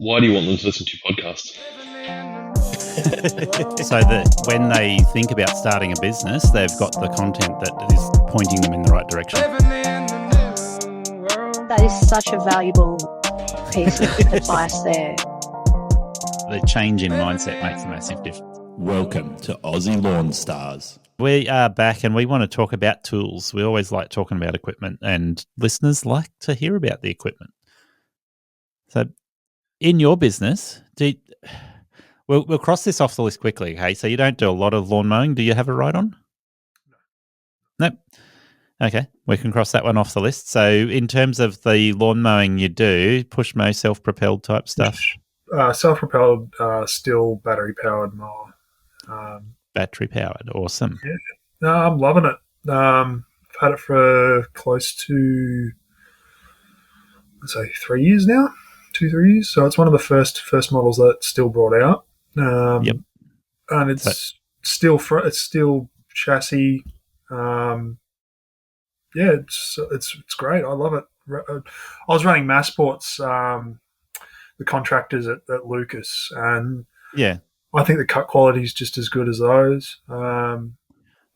Why do you want them to listen to your podcast? So that when they think about starting a business, they've got the content that is pointing them in the right direction. That is such a valuable piece of advice there. The change in mindset makes a massive difference. Welcome to Aussie Lawn Stars. We are back and we want to talk about tools. We always like talking about equipment, and listeners like to hear about the equipment. So in your business, we'll cross this off the list quickly, okay? So you don't do a lot of lawn mowing. Do you have a ride-on? No. Nope. Okay, we can cross that one off the list. So in terms of the lawn mowing you do, push mow, self-propelled type stuff? Self-propelled, still battery-powered mower. Battery-powered, awesome. Yeah, no, I'm loving it. I've had it for close to, let's say, 3 years now, 2-3 years. So it's one of the first models that's still brought out. Yep. And it's still chassis. Yeah, it's great. I love it. I was running Massports, the contractors at Lucas, and yeah, I think the cut quality is just as good as those.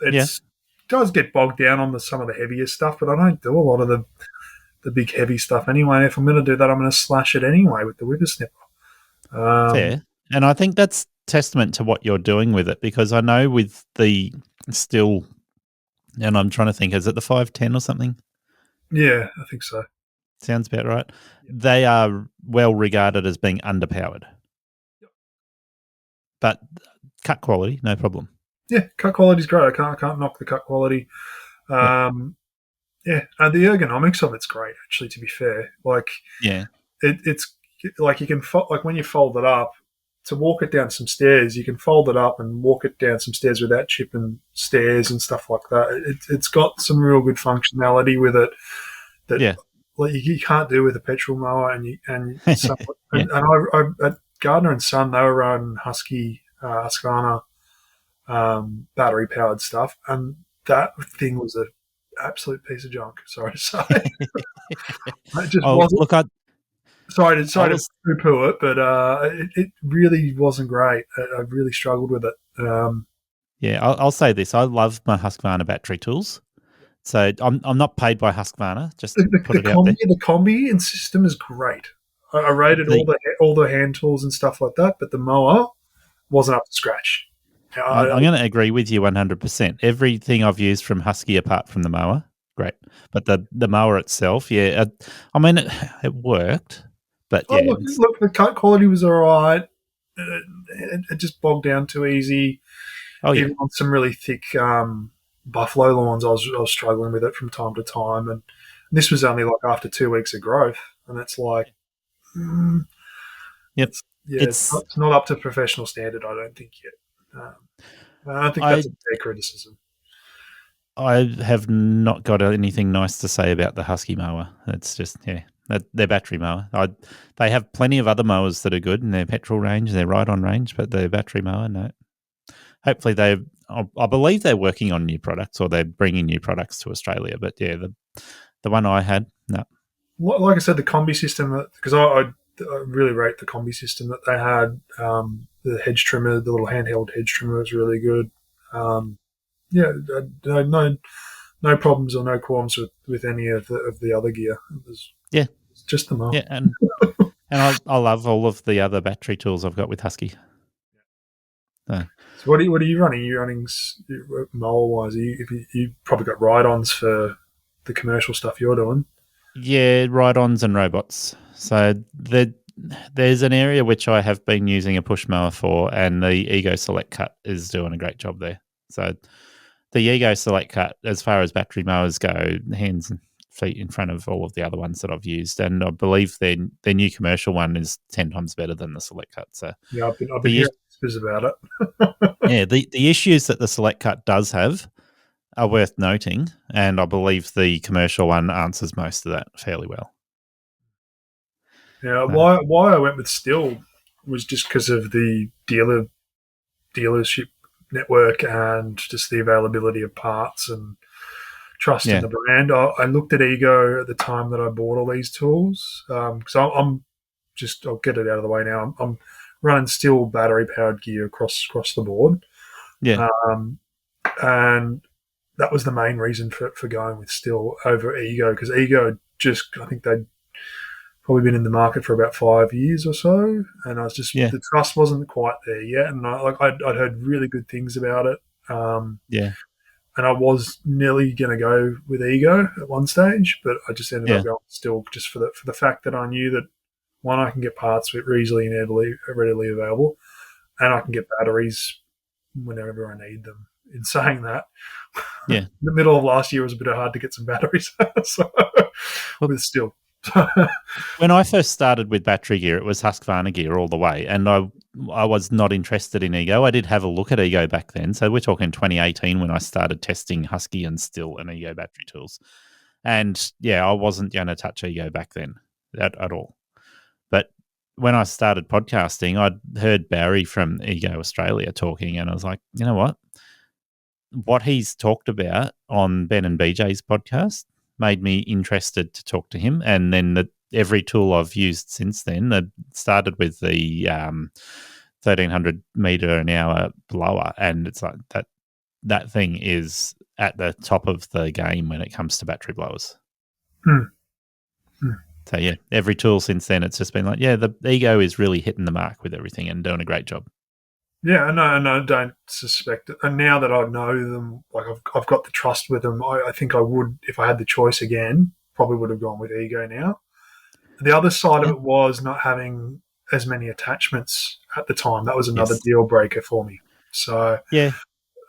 It does get bogged down on some of the heavier stuff, but I don't do a lot of the big heavy stuff anyway. And if I'm going to do that, I'm going to slash it anyway with the whippersnipper. Fair. And I think that's testament to what you're doing with it, because I know with the still, and I'm trying to think, is it the 510 or something? Yeah, I think so. Sounds about right. They are well regarded as being underpowered. But cut quality, no problem. Yeah, cut quality is great. I can't knock the cut quality. And the ergonomics of it's great, actually, to be fair. Like, yeah, it's like you can like when you fold it up to walk it down some stairs, you can fold it up and walk it down some stairs without chipping stairs and stuff like that. It's got some real good functionality with it that like you can't do with a petrol mower. And I at Gardner and Son, they were running Husqvarna battery powered stuff, and that thing was an absolute piece of junk. Sorry to say. It just wasn't. Look, Sorry to poo-poo it, but it really wasn't great. I really struggled with it. I'll say this: I love my Husqvarna battery tools. So I'm not paid by Husqvarna. Just put it out there. The combi and system is great. I rated all the hand tools and stuff like that, but the mower wasn't up to scratch. I'm going to agree with you 100%. Everything I've used from Husky apart from the mower, great. But the mower itself, I mean, it worked. But look, the cut quality was all right. It just bogged down too easy. Oh, yeah. Even on some really thick buffalo lawns, I was struggling with it from time to time. And this was only like after 2 weeks of growth. And it's like, it's not up to professional standard, I don't think yet. I don't think that's a fair criticism. I have not got anything nice to say about the Husky mower. It's just, their battery mower. They have plenty of other mowers that are good in their petrol range, their ride-on range, but their battery mower, no. Hopefully I believe they're working on new products, or they're bringing new products to Australia. But the one I had, no. Like I said, the combi system, because I really rate the combi system that they had. The hedge trimmer, the little handheld hedge trimmer was really good. No problems or no qualms with any of the other gear. It was just the mower. Yeah, and I love all of the other battery tools I've got with Husky. So what are you running? Are you running mower wise? You probably got ride-ons for the commercial stuff you're doing. Yeah, ride-ons and robots. So there's an area which I have been using a push mower for, and the Ego Select Cut is doing a great job there. So the Ego Select Cut, as far as battery mowers go, hands and feet in front of all of the other ones that I've used, and I believe their new commercial one is 10 times better than the Select Cut. So yeah, I've been hearing whispers about it. the issues that the Select Cut does have are worth noting, and I believe the commercial one answers most of that fairly well. Yeah, why I went with Still was just because of the dealership network and just the availability of parts and trust in the brand. I looked at Ego at the time that I bought all these tools because I'm I'll get it out of the way now. I'm running still battery powered gear across the board. Yeah. And that was the main reason for going with still over Ego, because Ego I think they'd probably been in the market for about 5 years or so, and I was just the trust wasn't quite there yet, and I'd heard really good things about it. And I was nearly going to go with Ego at one stage, but I just ended up going still, just for the fact that I knew that, one, I can get parts easily and readily available, and I can get batteries whenever I need them. In saying that, the middle of last year was a bit hard to get some batteries, with still. When I first started with battery gear, it was Husqvarna gear all the way, and I was not interested in Ego. I did have a look at Ego back then, so we're talking 2018 when I started testing Husky and Still and Ego battery tools. And I wasn't going to touch Ego back then at all. But when I started podcasting, I'd heard Barry from Ego Australia talking, and I was like, you know what he's talked about on Ben and BJ's podcast made me interested to talk to him. And then every tool I've used since then, that started with the 1300 meter an hour blower, and it's like that thing is at the top of the game when it comes to battery blowers. So every tool since then, it's just been like, the Ego is really hitting the mark with everything and doing a great job. Yeah, and I don't suspect it. And now that I know them, like I've got the trust with them, I think I would, if I had the choice again, probably would have gone with Ego now. The other side of it was not having as many attachments at the time. That was another deal breaker for me. So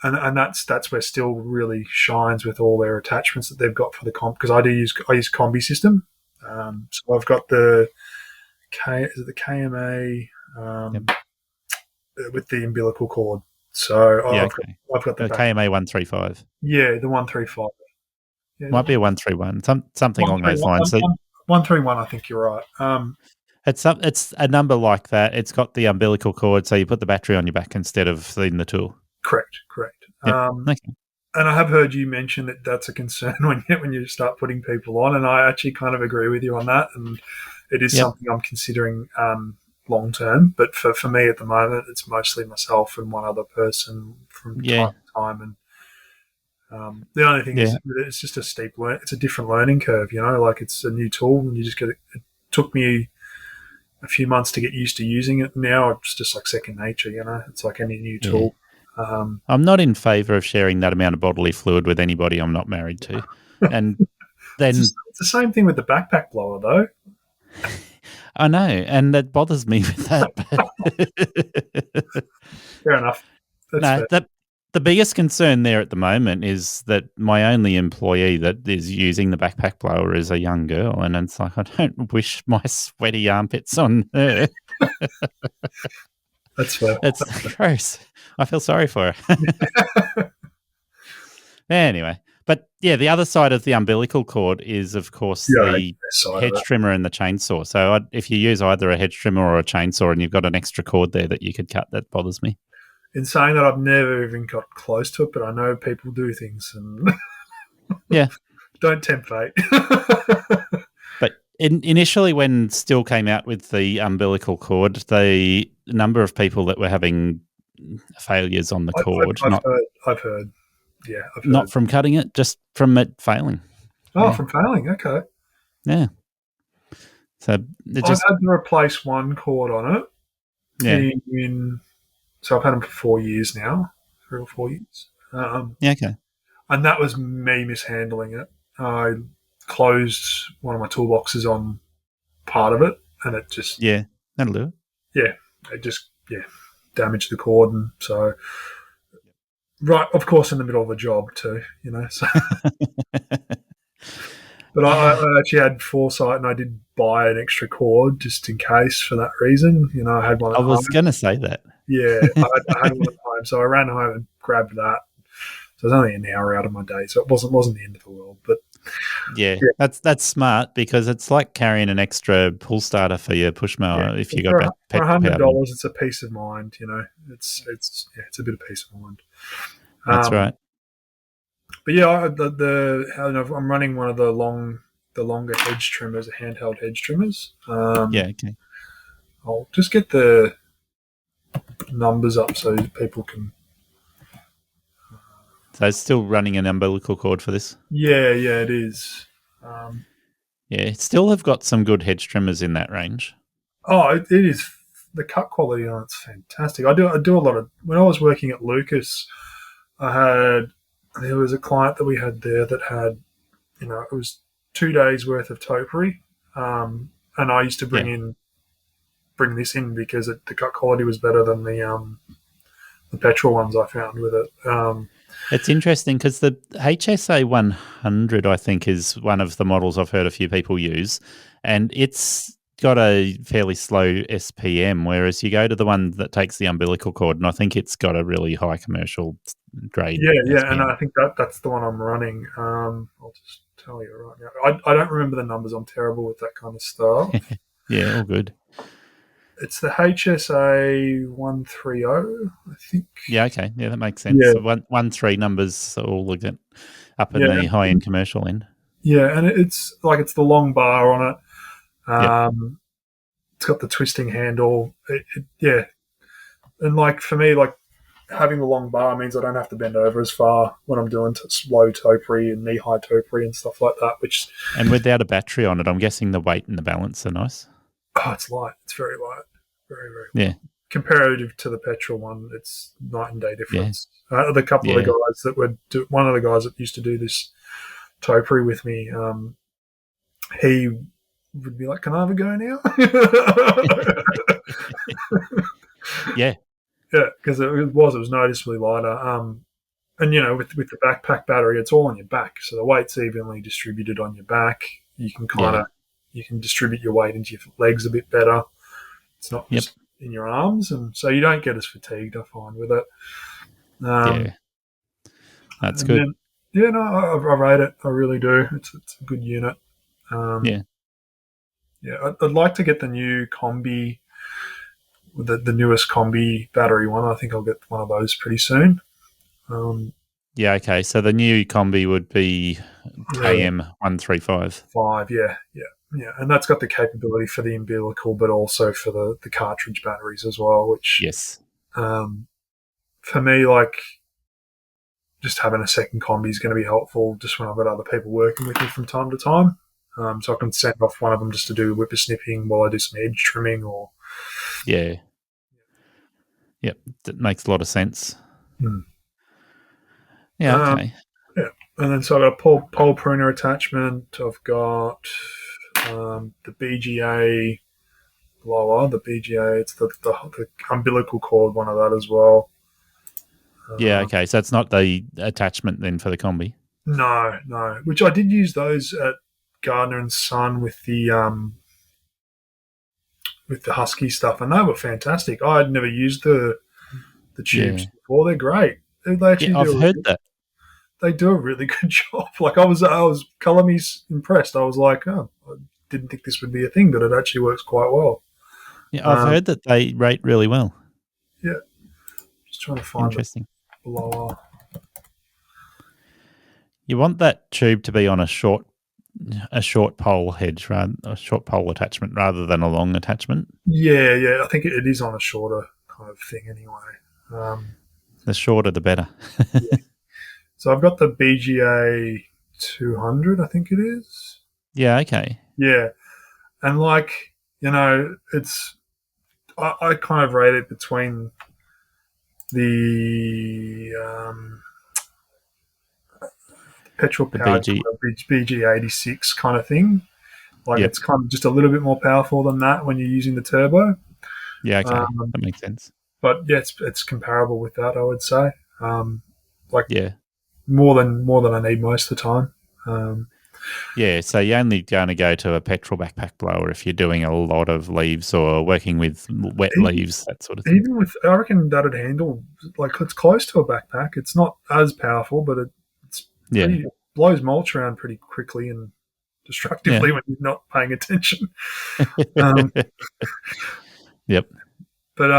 and that's where Still really shines with all their attachments that they've got for the comp, because I use Combi system. So I've got the KMA. With the umbilical cord. So I've got the KMA 135. Yeah, the 135. Yeah, might be a 131, something along those lines. 131, I think you're right. It's a number like that. It's got the umbilical cord, so you put the battery on your back instead of in the tool. Correct. Yep. And I have heard you mention that that's a concern when you start putting people on, and I actually kind of agree with you on that, and it is something I'm considering long term, but for me at the moment, it's mostly myself and one other person from time to time. And the only thing is, it's just it's a different learning curve, like it's a new tool, and you just get it. It took me a few months to get used to using it. Now it's just like second nature, it's like any new tool. I'm not in favour of sharing that amount of bodily fluid with anybody I'm not married to. And then it's the same thing with the backpack blower, though. I know, and that bothers me with that. Fair enough. The biggest concern there at the moment is that my only employee that is using the backpack blower is a young girl, and it's like, I don't wish my sweaty armpits on her. That's fair. It's gross. I feel sorry for her. Anyway. But the other side of the umbilical cord is, of course, the hedge trimmer and the chainsaw. So if you use either a hedge trimmer or a chainsaw and you've got an extra cord there that you could cut, that bothers me. In saying that, I've never even got close to it, but I know people do things, and don't tempt fate. But initially, when Still came out with the umbilical cord, the number of people that were having failures on the cord, I've heard. Yeah, I've heard. Not from cutting it, just from it failing. Oh, from failing. Okay. Yeah. So I've had to replace one cord on it. Yeah. So I've had them for 4 years now, 3 or 4 years. Okay. And that was me mishandling it. I closed one of my toolboxes on part of it, and it just that'll do it. Yeah, it just damaged the cord, and so. Right, of course, in the middle of a job too, So. But I actually had foresight, and I did buy an extra cord just in case for that reason. I had one at home. I was going to say that. Yeah, I had one at home, so I ran home and grabbed that. So it was only an hour out of my day, so it wasn't the end of the world. But that's smart, because it's like carrying an extra pull starter for your push mower if you got for $100. It's a peace of mind, It's a bit of peace of mind. That's right. But I'm running one of the longer hedge trimmers, the handheld hedge trimmers. Okay. I'll just get the numbers up so people can. So it's still running an umbilical cord for this? Yeah, it is. Yeah, still have got some good hedge trimmers in that range. Oh, it is. The cut quality on it's fantastic. I do a lot of. When I was working at Lucas, there was a client that we had there that had, it was 2 days worth of topiary, and I used to bring this in because the cut quality was better than the petrol ones I found with it. It's interesting because the HSA 100, I think, is one of the models I've heard a few people use, and it's got a fairly slow SPM, whereas you go to the one that takes the umbilical cord, and I think it's got a really high commercial grade. Yeah, SPM. and I think that's the one I'm running. I'll just tell you right now. I don't remember the numbers. I'm terrible with that kind of stuff. Yeah, all good. It's the HSA 130, I think. Yeah, okay. Yeah, that makes sense. Yeah. So 1-3 numbers all look at up in the high-end commercial end. Yeah, and it's the long bar on it. It's got the twisting handle. And for me, having the long bar means I don't have to bend over as far when I'm doing low topiary and knee-high topiary and stuff like that. And without a battery on it, I'm guessing the weight and the balance are nice. Oh, it's light. It's very light. Very, very light. Yeah. Comparative to the petrol one, it's night and day difference. The couple of the guys one of the guys that used to do this topiary with me, he would be like, "Can I have a go now?" Yeah, because it was noticeably lighter. And with the backpack battery, it's all on your back, so the weight's evenly distributed on your back. You can you can distribute your weight into your legs a bit better. It's not just in your arms, and so you don't get as fatigued, I find, with it. That's good. I rate it. I really do. It's a good unit. I'd like to get the new combi, the newest combi battery one. I think I'll get one of those pretty soon. Okay. So the new combi would be KM135. 5, yeah. And that's got the capability for the umbilical, but also for the cartridge batteries as well, which for me, just having a second combi is going to be helpful just when I've got other people working with me from time to time. So I can send off one of them just to do whippersnipping while I do some edge trimming or... Yeah. Yep, that makes a lot of sense. Yeah, okay. And then so I've got a pole pruner attachment. I've got the BGA blower, the BGA. It's the umbilical cord one of that as well. Okay. So it's not the attachment then for the combi? No. Which I did use those at Gardner and Son with the Husky stuff, and they were fantastic. I had never used the tubes before. They're great. I've heard that. They do a really good job. I was Colome's impressed. I was like, oh, I didn't think this would be a thing, but it actually works quite well. Yeah, I've heard that they rate really well. Yeah. Just trying to find Interesting. The blower. You want that tube to be on a short pole hedge, a short pole attachment rather than a long attachment. Yeah. I think it is on a shorter kind of thing anyway. The shorter, the better. So I've got the BGA 200, I think it is. Yeah, okay. Yeah. And it's... I kind of rate it between the petrol powered BG86 kind of thing. It's kind of just a little bit more powerful than that when you're using the turbo. Yeah, okay. That makes sense. But yeah, it's comparable with that, I would say. More than I need most of the time. So you're only going to go to a petrol backpack blower if you're doing a lot of leaves or working with wet leaves, that sort of thing. Even with, I reckon that'd handle, it's close to a backpack. It's not as powerful, but it blows mulch around pretty quickly and destructively when you're not paying attention. Yep. But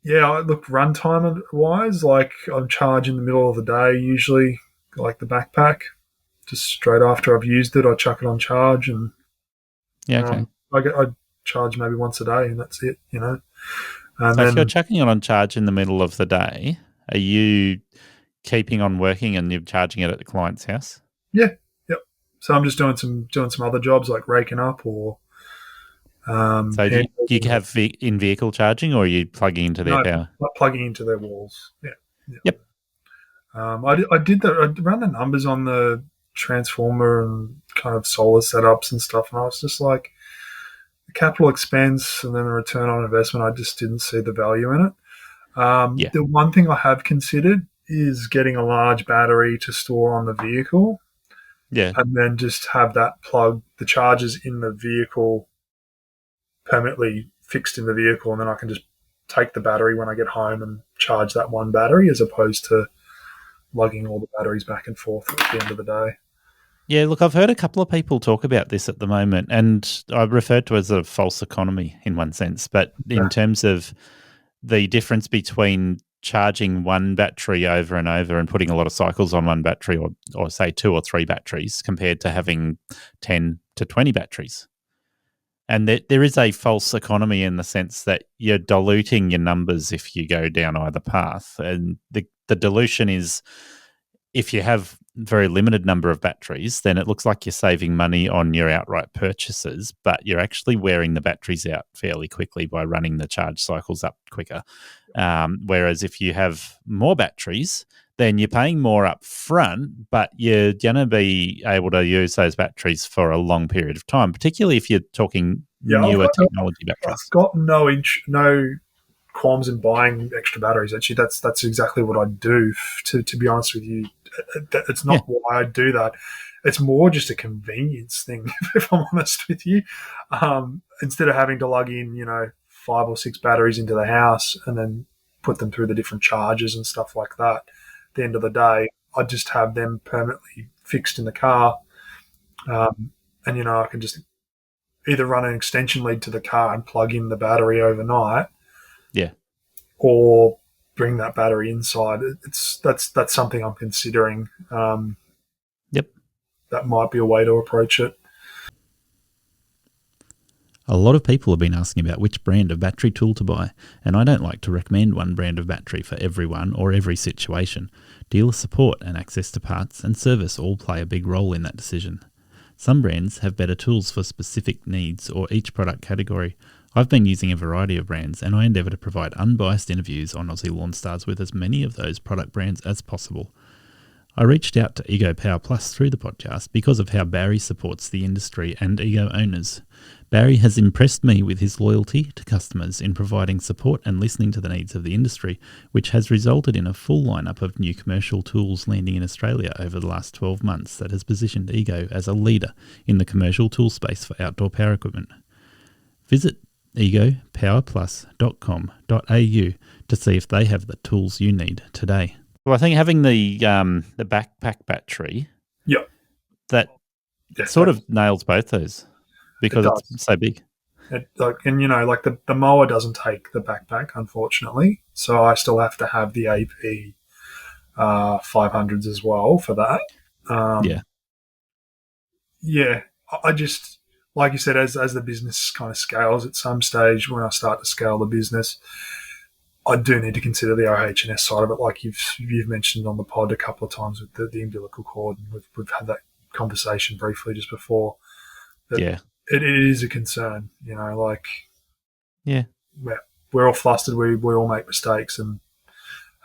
runtime wise, I'm charging in the middle of the day usually, the backpack. Just straight after I've used it, I chuck it on charge, and okay. I charge maybe once a day, and that's it. And so if you're chucking it on charge in the middle of the day, are you keeping on working and you're charging it at the client's house? Yeah, yep. So I'm just doing some other jobs like raking up or. So do you have in-vehicle charging, or are you plugging into their power? Plugging into their walls. Yeah. Yep. I did that. I ran the numbers on the transformer and kind of solar setups and stuff, and I was just like, the capital expense and then the return on investment, I just didn't see the value in it. The one thing I have considered is getting a large battery to store on the vehicle. Yeah. And then just have that plug, the chargers in the vehicle permanently fixed in the vehicle, and then I can just take the battery when I get home and charge that one battery, as opposed to lugging all the batteries back and forth at the end of the day. Yeah, look, I've heard a couple of people talk about this at the moment, and I refer to it as a false economy in one sense, but in terms of the difference between charging one battery over and over and putting a lot of cycles on one battery, or say 2 or 3 batteries, compared to having 10 to 20 batteries. And there is a false economy in the sense that you're diluting your numbers if you go down either path. And the dilution is, if you have very limited number of batteries, then it looks like you're saving money on your outright purchases, but you're actually wearing the batteries out fairly quickly by running the charge cycles up quicker. Whereas if you have more batteries, then you're paying more up front, but you're going to be able to use those batteries for a long period of time, particularly if you're talking newer technology batteries. I've got no qualms in buying extra batteries. Actually, that's exactly what I do. To be honest with you, it's not why I do that. It's more just a convenience thing, if I'm honest with you. Instead of having to lug in, 5 or 6 batteries into the house and then put them through the different chargers and stuff like that, at the end of the day, I just have them permanently fixed in the car. And, I can just either run an extension lead to the car and plug in the battery overnight. Yeah. Or bring that battery inside. That's something I'm considering. Yep. That might be a way to approach it. A lot of people have been asking about which brand of battery tool to buy, and I don't like to recommend one brand of battery for everyone or every situation. Dealer support and access to parts and service all play a big role in that decision. Some brands have better tools for specific needs or each product category. I've been using a variety of brands, and I endeavour to provide unbiased interviews on Aussie Lawn Stars with as many of those product brands as possible. I reached out to Ego Power Plus through the podcast because of how Barry supports the industry and Ego owners. Barry has impressed me with his loyalty to customers in providing support and listening to the needs of the industry, which has resulted in a full lineup of new commercial tools landing in Australia over the last 12 months that has positioned Ego as a leader in the commercial tool space for outdoor power equipment. Visit egopowerplus.com.au to see if they have the tools you need today. Well, I think having the backpack battery, that sort of nails both those because it's so big. The mower doesn't take the backpack, unfortunately, so I still have to have the AP 500s as well for that. I just, like you said, as the business kind of scales, at some stage when I start to scale the business, I do need to consider the OH&S side of it, like you've mentioned on the pod a couple of times with the umbilical cord, and we've had that conversation briefly just before. It is a concern, we're all flustered, we all make mistakes, and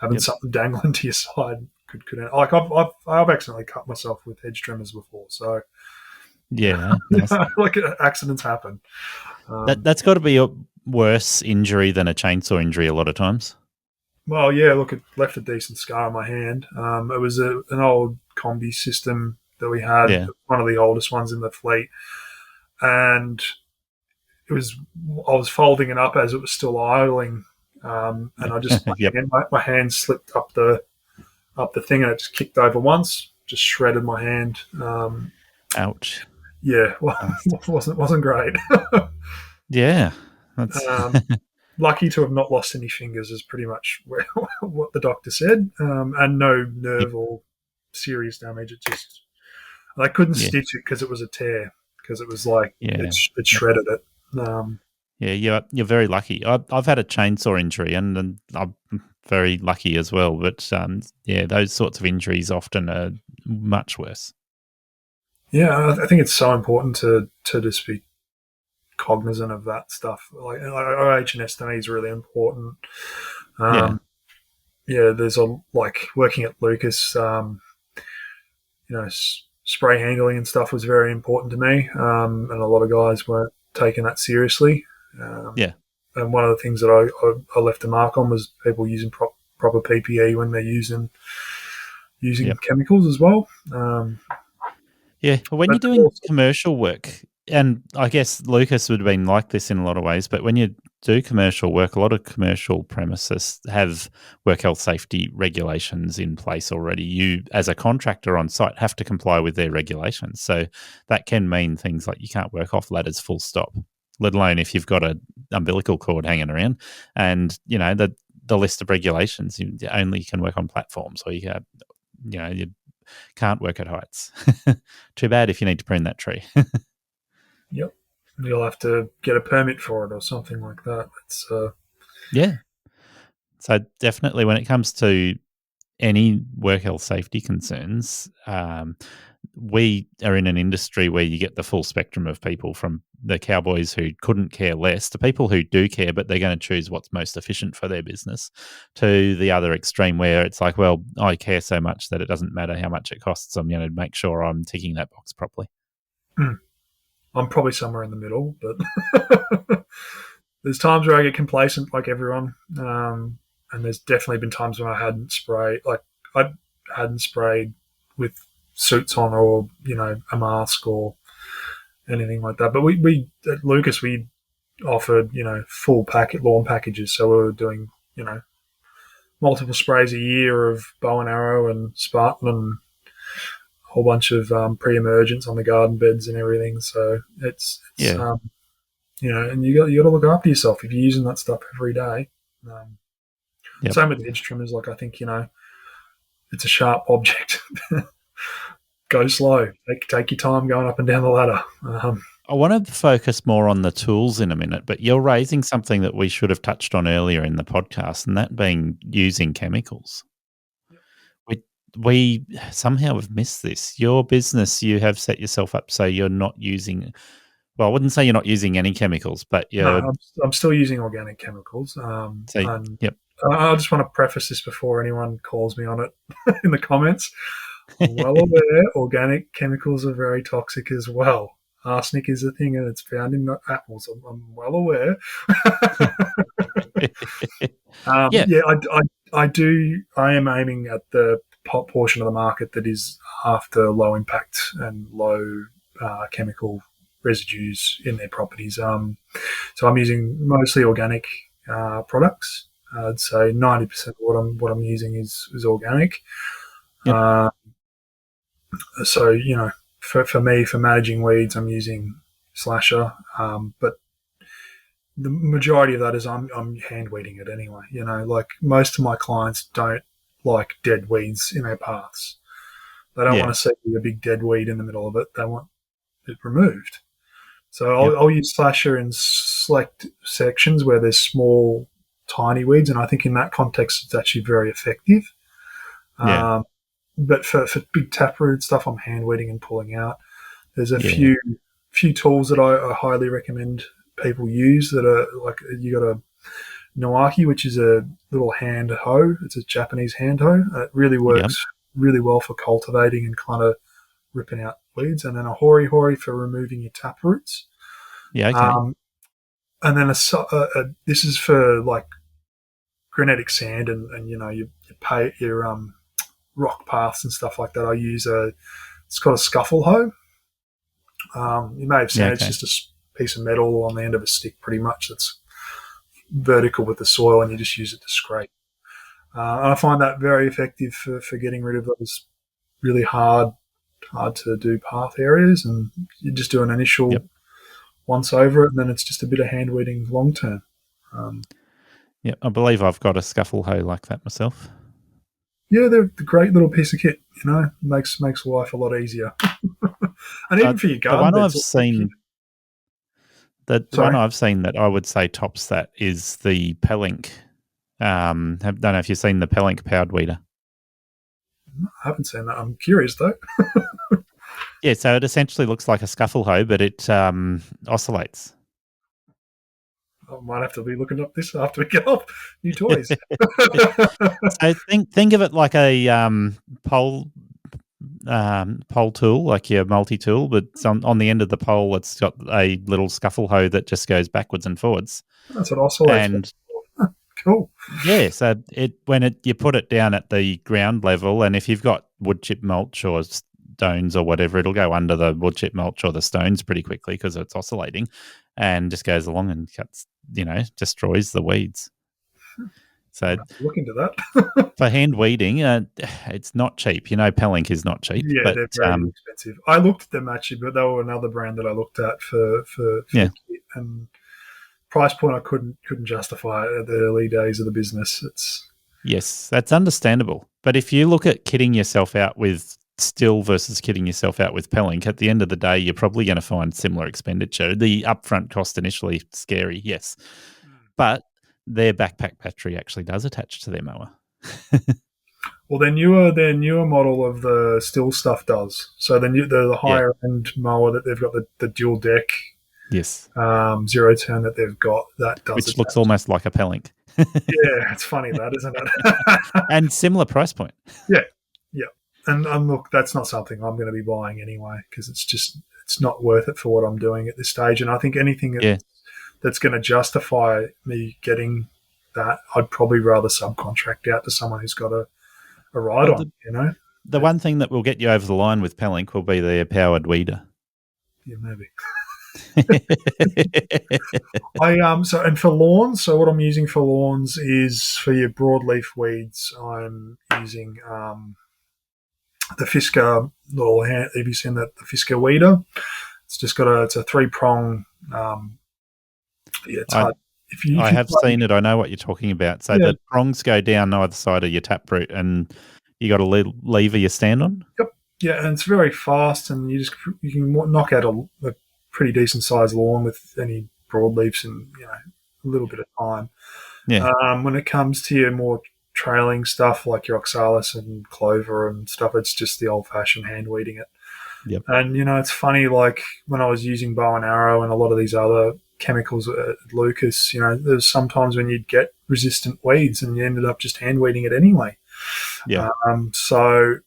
having something dangling to your side could like I've accidentally cut myself with hedge trimmers before, so nice. like accidents happen. That's got to be a worse injury than a chainsaw injury a lot of times. Well, yeah, look, it left a decent scar on my hand. It was an old combi system that we had, one of the oldest ones in the fleet, and I was folding it up as it was still idling, and I just my hand slipped up the thing, and it just kicked over once, just shredded my hand. Ouch. Yeah, well, wasn't great. Yeah, that's lucky to have not lost any fingers is pretty much what the doctor said, and no nerve or serious damage. It just, I couldn't stitch it because it was a tear, because it was like it shredded it. Yeah, you're very lucky. I've had a chainsaw injury, and I'm very lucky as well. But those sorts of injuries often are much worse. Yeah, I think it's so important to just be cognizant of that stuff. Like OH&S to me is really important. There's working at Lucas. Spray handling and stuff was very important to me, and a lot of guys weren't taking that seriously. And one of the things that I left a mark on was people using proper PPE when they're using chemicals as well. When you're doing commercial work, and I guess Lucas would have been like this in a lot of ways, but when you do commercial work, a lot of commercial premises have work health safety regulations in place already. You, as a contractor on site, have to comply with their regulations. So that can mean things like you can't work off ladders full stop, let alone if you've got an umbilical cord hanging around. And, the list of regulations, you only can work on platforms, or you can't work at heights. Too bad if you need to prune that tree. Yep. You'll have to get a permit for it or something like that. So definitely when it comes to any work health safety concerns, we are in an industry where you get the full spectrum of people, from the cowboys who couldn't care less to people who do care, but they're going to choose what's most efficient for their business, to the other extreme where it's like, well, I care so much that it doesn't matter how much it costs. I'm going to make sure I'm ticking that box properly. I'm probably somewhere in the middle, but there's times where I get complacent like everyone. And there's definitely been times when I hadn't sprayed with suits on, or a mask or anything like that. But we at Lucas, we offered full lawn packages, so we were doing multiple sprays a year of bow and arrow and Spartan and a whole bunch of pre-emergence on the garden beds and everything. So it's and you got to look after yourself if you're using that stuff every day. Same with the hedge trimmers. I think it's a sharp object. Go slow. Take your time going up and down the ladder. I want to focus more on the tools in a minute, but you're raising something that we should have touched on earlier in the podcast, and that being using chemicals. We somehow have missed this. Your business, you have set yourself up so you're not using. Well, I wouldn't say you're not using any chemicals, but I'm still using organic chemicals. I just want to preface this before anyone calls me on it in the comments. I'm well aware organic chemicals are very toxic as well. Arsenic is a thing, and it's found in apples. I'm well aware. I am aiming at the portion of the market that is after low impact and low chemical residues in their properties. So I'm using mostly organic products. I'd say 90% of what I'm using is organic. Yep. So for me, for managing weeds, I'm using Slasher, but the majority of that is I'm hand weeding it anyway. Most of my clients don't like dead weeds in their paths. They don't want to see a big dead weed in the middle of it. They want it removed. So I'll use Slasher in select sections where there's small, tiny weeds, and I think in that context it's actually very effective. But for big taproot stuff, I'm hand weeding and pulling out. There's a few tools that I highly recommend people use that are like, you got a Noaki, which is a little hand hoe. It's a Japanese hand hoe. It really works really well for cultivating and kind of ripping out weeds. And then a hori for removing your taproots. And then this is for like granitic sand and your rock paths and stuff like that. I use it's called a scuffle hoe. You may have seen it's just a piece of metal on the end of a stick, pretty much, that's vertical with the soil, and you just use it to scrape. And I find that very effective for getting rid of those really hard to do path areas, and you just do an initial once over it, and then it's just a bit of hand weeding long term. I believe I've got a scuffle hoe like that myself. Yeah, they're a great little piece of kit. Makes life a lot easier. And even for your garden, the one I've seen, The Sorry? one I've seen that I would say tops that is the Pelink. Don't know if you've seen the Pelink powered weeder. I haven't seen that. I'm curious though. Yeah, so it essentially looks like a scuffle hoe, but it oscillates. I might have to be looking up this after we get off. New toys. So think of it like a pole tool, like your multi-tool, but on the end of the pole, it's got a little scuffle hoe that just goes backwards and forwards. That's what oscillates. And cool. yeah, so you put it down at the ground level, and if you've got wood chip mulch or stones or whatever, it'll go under the wood chip mulch or the stones pretty quickly because it's oscillating, and just goes along and cuts, destroys the weeds. So look into that. for hand weeding, it's not cheap. Pelink is not cheap. Yeah, but, they're very expensive. I looked at them actually, but they were another brand that I looked at for yeah. kit, and price point I couldn't justify it at the early days of the business. Yes, that's understandable. But if you look at kitting yourself out with Still versus kitting yourself out with Pelink, at the end of the day, you're probably going to find similar expenditure. The upfront cost initially scary, yes, but their backpack battery actually does attach to their mower. Well, their newer model of the Still stuff does. So the higher end mower that they've got the dual deck, yes, zero turn that they've got, that does, which looks almost like a Pelink. Yeah, it's funny that, isn't it? And similar price point. Yeah. And look, that's not something I'm going to be buying anyway because it's not worth it for what I'm doing at this stage. And I think anything that's going to justify me getting that, I'd probably rather subcontract out to someone who's got a ride on. The one thing that will get you over the line with Pelink will be their powered weeder. Yeah, maybe. And for lawns, so what I'm using for lawns is for your broadleaf weeds. I'm using the Fisker little hand. Have you seen that? The Fisker weeder. It's just got it's a 3-prong. It's hard. I have seen it. I know what you're talking about. So the prongs go down either side of your taproot, and you got a lever you stand on. Yep. Yeah, and it's very fast, and you can knock out a pretty decent sized lawn with any broadleafs in a little bit of time. Yeah. When it comes to your more trailing stuff like your oxalis and clover and stuff, it's just the old fashioned hand weeding it. Yep. And it's funny, like when I was using bow and arrow and a lot of these other chemicals at Lucas, there's sometimes when you'd get resistant weeds and you ended up just hand weeding it anyway. Yeah. So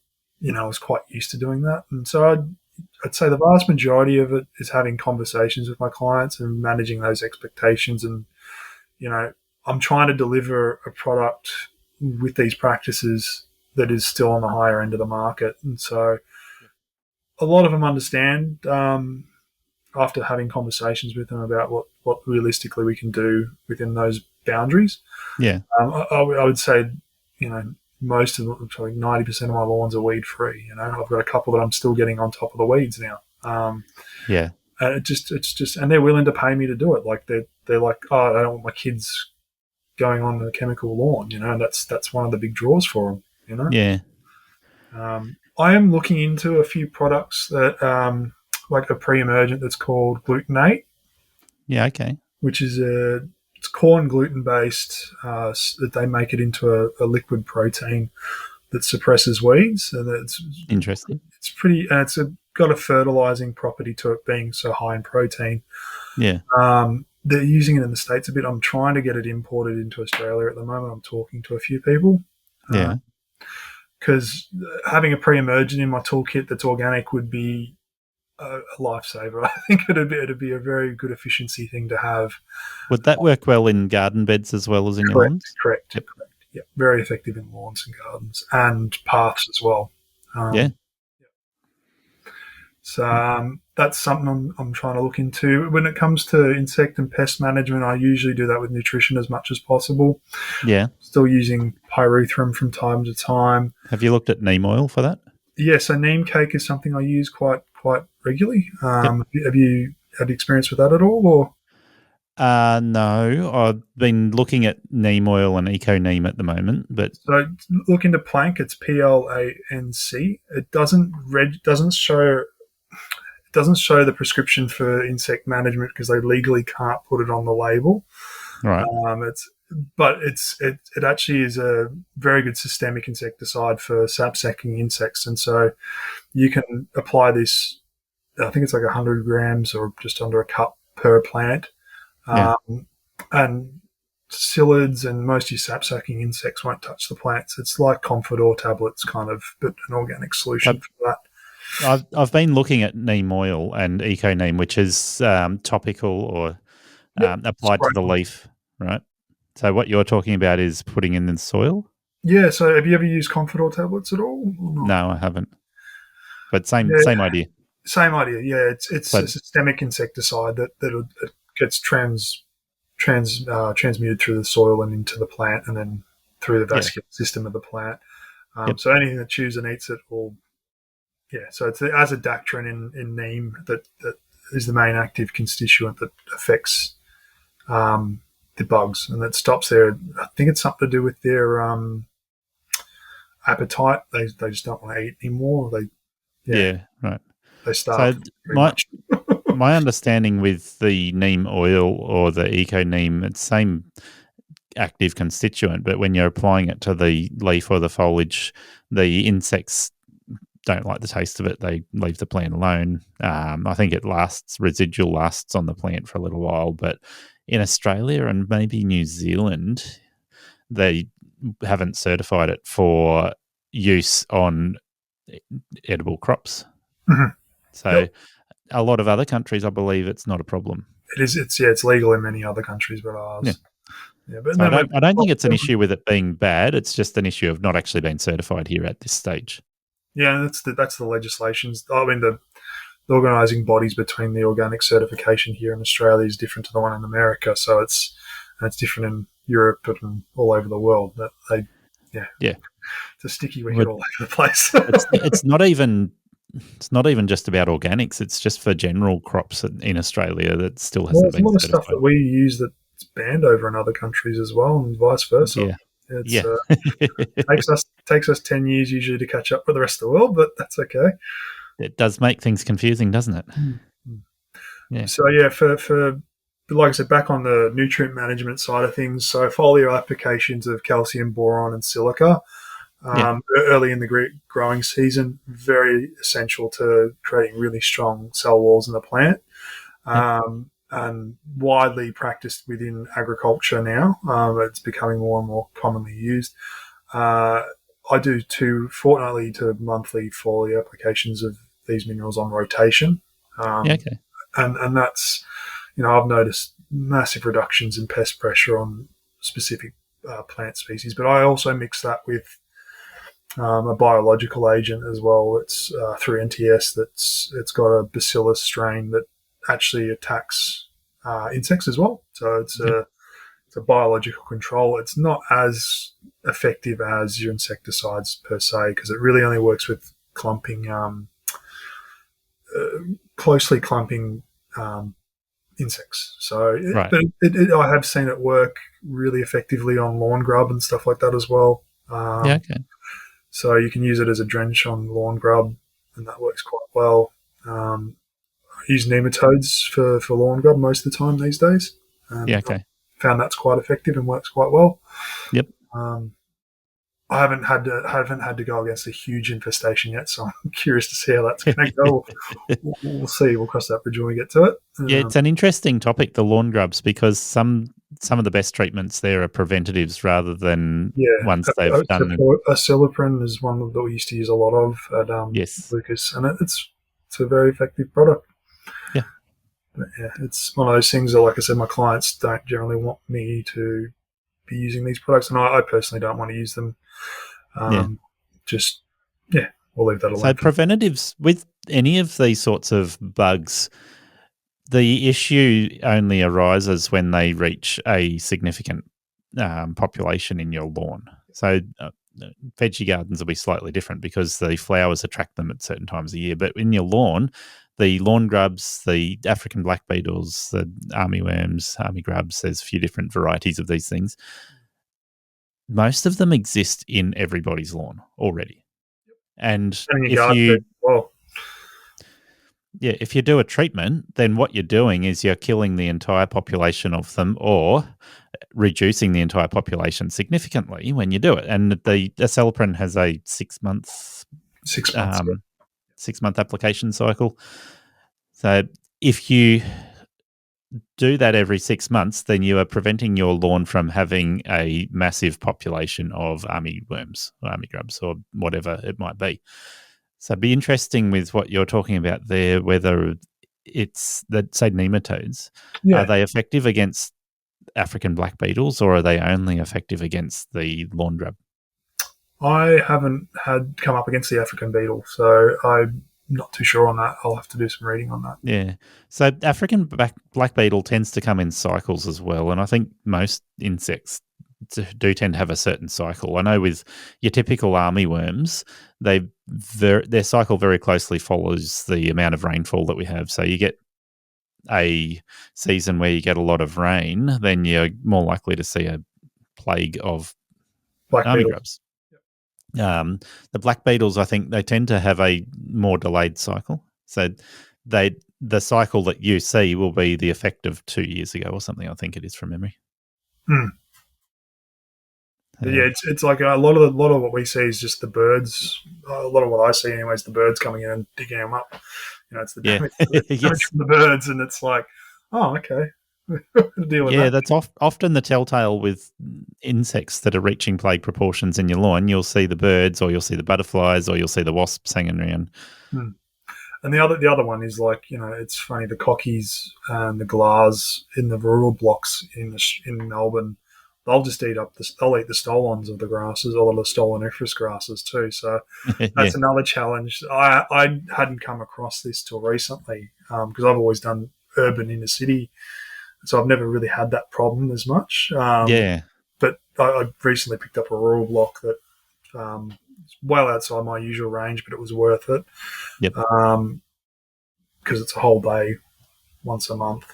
I was quite used to doing that, and so I'd say the vast majority of it is having conversations with my clients and managing those expectations. And, I'm trying to deliver a product with these practices that is still on the higher end of the market. And so a lot of them understand after having conversations with them about what realistically we can do within those boundaries. Yeah. I would say, most of them, probably 90% of my lawns are weed free. I've got a couple that I'm still getting on top of the weeds now. Yeah. And it's just, and they're willing to pay me to do it. Like they're like, oh, I don't want my kids going on a chemical lawn. And that's one of the big draws for them. Yeah. I am looking into a few products that, like a pre-emergent that's called glutenate. Yeah. Okay. Which is it's corn gluten based. That they make it into a liquid protein that suppresses weeds, and it's interesting. It's pretty, and it's got a fertilizing property to it, being so high in protein. Yeah. They're using it in the States a bit. I'm trying to get it imported into Australia at the moment. I'm talking to a few people. Yeah. Because having a pre-emergent in my toolkit that's organic would be a lifesaver. I think it'd be a very good efficiency thing to have. Would that work well in garden beds as well as in your lawns? Correct. Yeah, very effective in lawns and gardens and paths as well. Yeah. So that's something I'm trying to look into. When it comes to insect and pest management, I usually do that with nutrition as much as possible. Yeah. Still using pyrethrum from time to time. Have you looked at neem oil for that? Yeah, so neem cake is something I use quite regularly. Have you had experience with that at all? Or no, I've been looking at neem oil and eco neem at the moment. But so look into Plank. It's PLANC. It doesn't show. doesn't show the prescription for insect management because they legally can't put it on the label. Right. It actually is a very good systemic insecticide for sap-sacking insects, and so you can apply this. I think it's like 100 grams or just under a cup per plant, and psyllids and most of your sap-sacking insects won't touch the plants. It's like Confidor tablets, kind of, but an organic solution for that. I've been looking at neem oil and eco neem, which is topical or applied to the leaf, right? So what you're talking about is putting in the soil? Yeah. So have you ever used Confidor tablets at all? No, I haven't. But same idea. Same idea. Yeah, it's a systemic insecticide that gets transmuted through the soil and into the plant, and then through the vascular system of the plant. So anything that chews and eats it will. Yeah, so it's the azodactrin in neem that is the main active constituent that affects the bugs, and that stops their. I think it's something to do with their appetite. They just don't want to eat anymore. Right. They starve. So my understanding with the neem oil or the eco neem, it's same active constituent, but when you're applying it to the leaf or the foliage, the insects don't like the taste of it. They leave the plant alone. I think residual lasts on the plant for a little while, but in Australia and maybe New Zealand, they haven't certified it for use on edible crops. Mm-hmm. So a lot of other countries, I believe it's not a problem. It is. It's legal in many other countries, but ours. Yeah, but so I don't think it's an issue with it being bad. It's just an issue of not actually being certified here at this stage. Yeah, that's the legislations. I mean, the organising bodies between the organic certification here in Australia is different to the one in America. So it's different in Europe and all over the world. It's a sticky wicket all over the place. it's not even just about organics. It's just for general crops in Australia that still hasn't been certified. There's a lot of stuff that we use that's banned over in other countries as well, and vice versa. Yeah. Takes us 10 years usually to catch up with the rest of the world, but that's okay. It does make things confusing, doesn't it? Mm-hmm. Yeah. So for like I said, back on the nutrient management side of things, so foliar applications of calcium, boron, and silica early in the growing season, very essential to creating really strong cell walls in the plant. And widely practiced within agriculture now. It's becoming more and more commonly used. I do 2 fortnightly to monthly foliar applications of these minerals on rotation. And that's, I've noticed massive reductions in pest pressure on specific plant species, but I also mix that with a biological agent as well. It's through NTS. It's got a bacillus strain that actually attacks insects as well. So it's a biological control. It's not as effective as your insecticides per se, because it really only works with clumping, closely clumping insects. So, but I have seen it work really effectively on lawn grub and stuff like that as well. So you can use it as a drench on lawn grub, and that works quite well. I use nematodes for lawn grub most of the time these days. I found that's quite effective and works quite well. Yep. I haven't had to go against a huge infestation yet, so I'm curious to see how that's going to go. We'll see. We'll cross that bridge when we get to it. It's an interesting topic, the lawn grubs, because some of the best treatments there are preventatives rather than ones they've done. Aciloprin is one that we used to use a lot of at Lucas, and it's a very effective product. Yeah. But it's one of those things that, like I said, my clients don't generally want me to be using these products, and I personally don't want to use them. We'll leave that alone. So preventatives with any of these sorts of bugs, the issue only arises when they reach a significant population in your lawn. So veggie gardens will be slightly different because the flowers attract them at certain times of year. But in your lawn, the lawn grubs, the African black beetles, the armyworms, army grubs, there's a few different varieties of these things. Most of them exist in everybody's lawn already. And if you... Yeah, if you do a treatment, then what you're doing is you're killing the entire population of them or reducing the entire population significantly when you do it. And the acelepryn has a 6 month 6 months. 6 month application cycle. So if you do that every 6 months, then you are preventing your lawn from having a massive population of army worms, or army grubs, or whatever it might be. So it'd be interesting with what you're talking about there, whether it's that, say, nematodes, are they effective against African black beetles, or are they only effective against the lawn grub? I haven't had come up against the African beetle, so I'm not too sure on that. I'll have to do some reading on that. Yeah. So African black beetle tends to come in cycles as well, and I think most insects do tend to have a certain cycle. I know with your typical army worms, their cycle very closely follows the amount of rainfall that we have. So you get a season where you get a lot of rain, then you're more likely to see a plague of Black army beetle. grubs. The black beetles, I think they tend to have a more delayed cycle. So the cycle that you see will be the effect of 2 years ago or something, I think it is from memory. Yeah, it's like a lot of what we see is just the birds. A lot of what I see, anyway, is the birds coming in and digging them up. It's the damage, damage from the birds, and it's like, oh, okay, deal with that. That's often the telltale with insects that are reaching plague proportions in your lawn. You'll see the birds, or you'll see the butterflies, or you'll see the wasps hanging around. And the other one is like, it's funny, the cockies and the glass in the rural blocks in Melbourne. They'll just eat they'll eat the stolons of the grasses, all of the stoloniferous grasses too. So that's another challenge. I hadn't come across this till recently because I've always done urban inner city, so I've never really had that problem as much. But I recently picked up a rural block that is well outside my usual range, but it was worth it. Yep. Because it's a whole day once a month.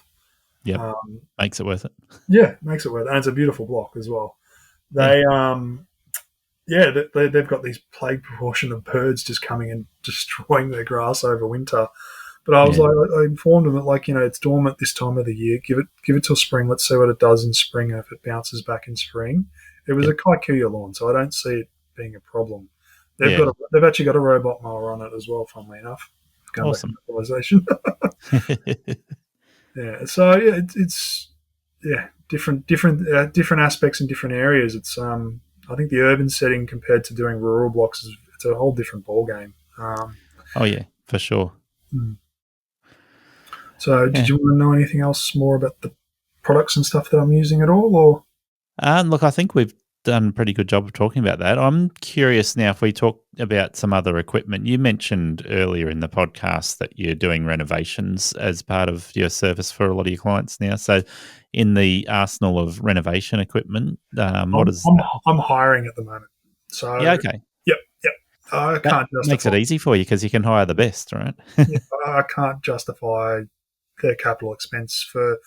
Yeah, makes it worth it. Yeah, makes it worth it. And it's a beautiful block as well. They've got these plague proportion of birds just coming and destroying their grass over winter. But I was I informed them that it's dormant this time of the year. Give it till spring. Let's see what it does in spring, and if it bounces back in spring. It was a kikuyu lawn, so I don't see it being a problem. They've actually got a robot mower on it as well, funnily enough. Awesome. Yeah, so it's different aspects in different areas. It's I think the urban setting compared to doing rural blocks it's a whole different ball game. Oh yeah, for sure. So, did you want to know anything else more about the products and stuff that I'm using at all, or? Look, I think we've done a pretty good job of talking about that. I'm curious now if we talk about some other equipment. You mentioned earlier in the podcast that you're doing renovations as part of your service for a lot of your clients now. So in the arsenal of renovation equipment, what is that? I'm hiring at the moment. So okay. Yep. I can't justify. Makes it easy for you because you can hire the best, right? I can't justify their capital expense for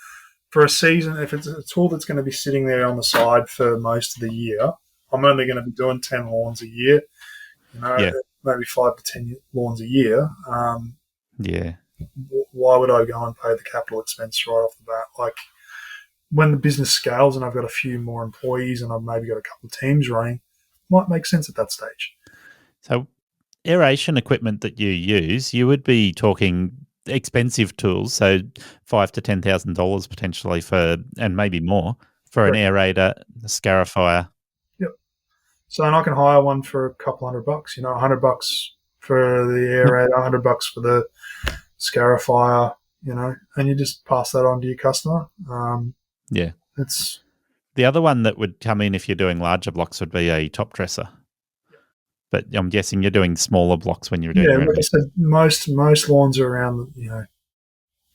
a season. If it's a tool that's going to be sitting there on the side for most of the year, I'm only going to be doing 10 lawns a year, maybe 5 to 10 lawns a year. Why would I go and pay the capital expense right off the bat? Like, when the business scales and I've got a few more employees and I've maybe got a couple of teams running, might make sense at that stage. So aeration equipment that you use, you would be talking expensive tools, so $5,000 to $10,000 potentially and maybe more for an aerator, a scarifier. Yep. So, and I can hire one for a couple $100, $100 for the aerator, $100 for the scarifier, and you just pass that on to your customer. It's the other one that would come in if you're doing larger blocks would be a top dresser. But I'm guessing you're doing smaller blocks when you're doing like I said, most lawns are around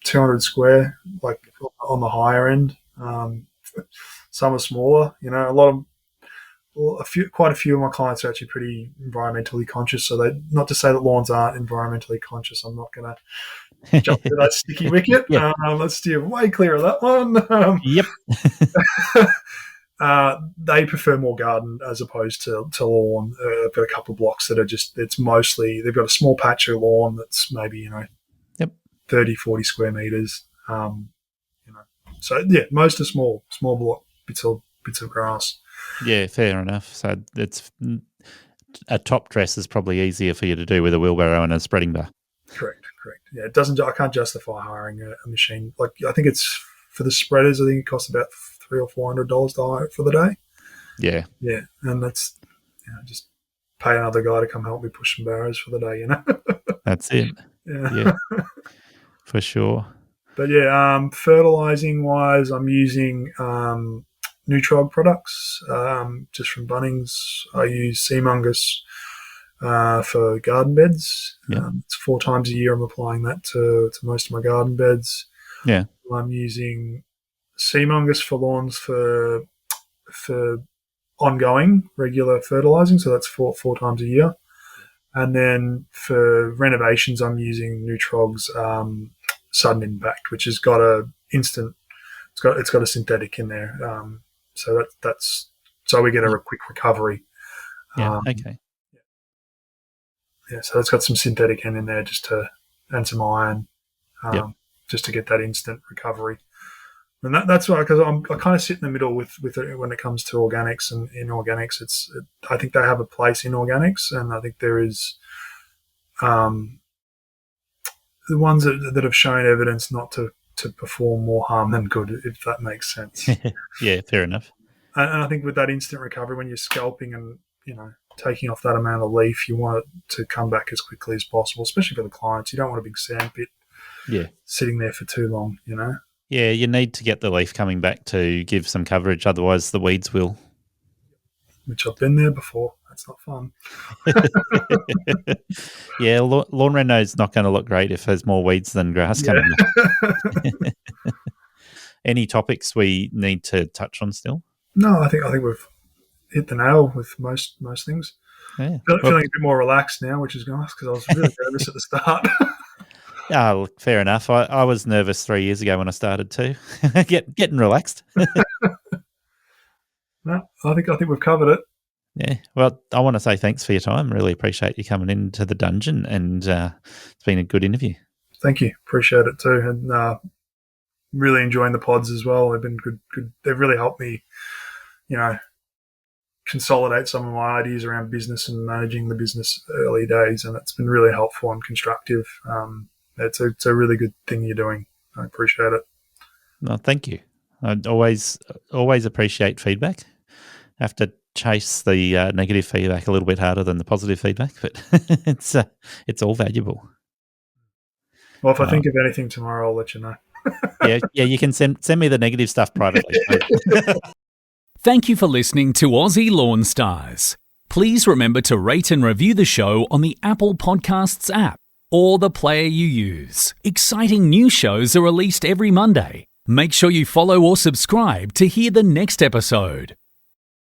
200 square, like on the higher end. Some are smaller. Quite a few of my clients are actually pretty environmentally conscious. So not to say that lawns aren't environmentally conscious. I'm not going to jump to that sticky wicket. Let's steer way clear of that one. They prefer more garden as opposed to lawn. I've got a couple of blocks that are it's mostly, they've got a small patch of lawn that's maybe, 30, 40 square meters. So yeah, most are small block bits of grass. Yeah, fair enough. So it's a top dress is probably easier for you to do with a wheelbarrow and a spreading bar. Correct. Yeah, it doesn't. I can't justify hiring a machine. Like I think it's for the spreaders. I think it costs about $300 or $400 to hire it for the day. Yeah, and that's just pay another guy to come help me push some barrows for the day. That's it. Yeah, for sure. But yeah, fertilizing wise, I'm using Nutrog products just from Bunnings. I use Sea Mungus for garden beds. Yeah. It's 4 times a year I'm applying that to most of my garden beds. Yeah. I'm using Sea Mungus for lawns for ongoing regular fertilizing, so that's 4 times a year. And then for renovations, I'm using Nutrog's sudden impact, which has got it's got a synthetic in there, so that's so we get a quick recovery. Okay. Yeah, so it's got some synthetic in there and some iron, just to get that instant recovery. And that's why, because I kind of sit in the middle with it when it comes to organics and inorganics. I think they have a place in organics, and I think there is the ones that have shown evidence not to perform more harm than good, if that makes sense. Yeah, fair enough. And I think with that instant recovery, when you're scalping and taking off that amount of leaf, you want it to come back as quickly as possible, especially for the clients. You don't want a big sandpit sitting there for too long, Yeah, you need to get the leaf coming back to give some coverage, otherwise the weeds will. Which I've been there before. That's not fun. Yeah, lawn reno is not going to look great if there's more weeds than grass coming up. Any topics we need to touch on still? No, I think we've hit the nail with most things. Yeah. Feeling a bit more relaxed now, which is nice, because I was really nervous at the start. Look, fair enough. I was nervous 3 years ago when I started too. Getting relaxed. No, I think we've covered it. Yeah. Well, I want to say thanks for your time. Really appreciate you coming into the dungeon, and it's been a good interview. Thank you. Appreciate it too, and really enjoying the pods as well. They've been good. They've really helped me, consolidate some of my ideas around business and managing the business early days, and it's been really helpful and constructive. It's a really good thing you're doing. I appreciate it. Well, thank you. I always appreciate feedback. I have to chase the negative feedback a little bit harder than the positive feedback, but it's all valuable. Well, if I think of anything tomorrow, I'll let you know. Yeah, you can send me the negative stuff privately. Thank you for listening to Aussie Lawn Stars. Please remember to rate and review the show on the Apple Podcasts app or the player you use. Exciting new shows are released every Monday. Make sure you follow or subscribe to hear the next episode.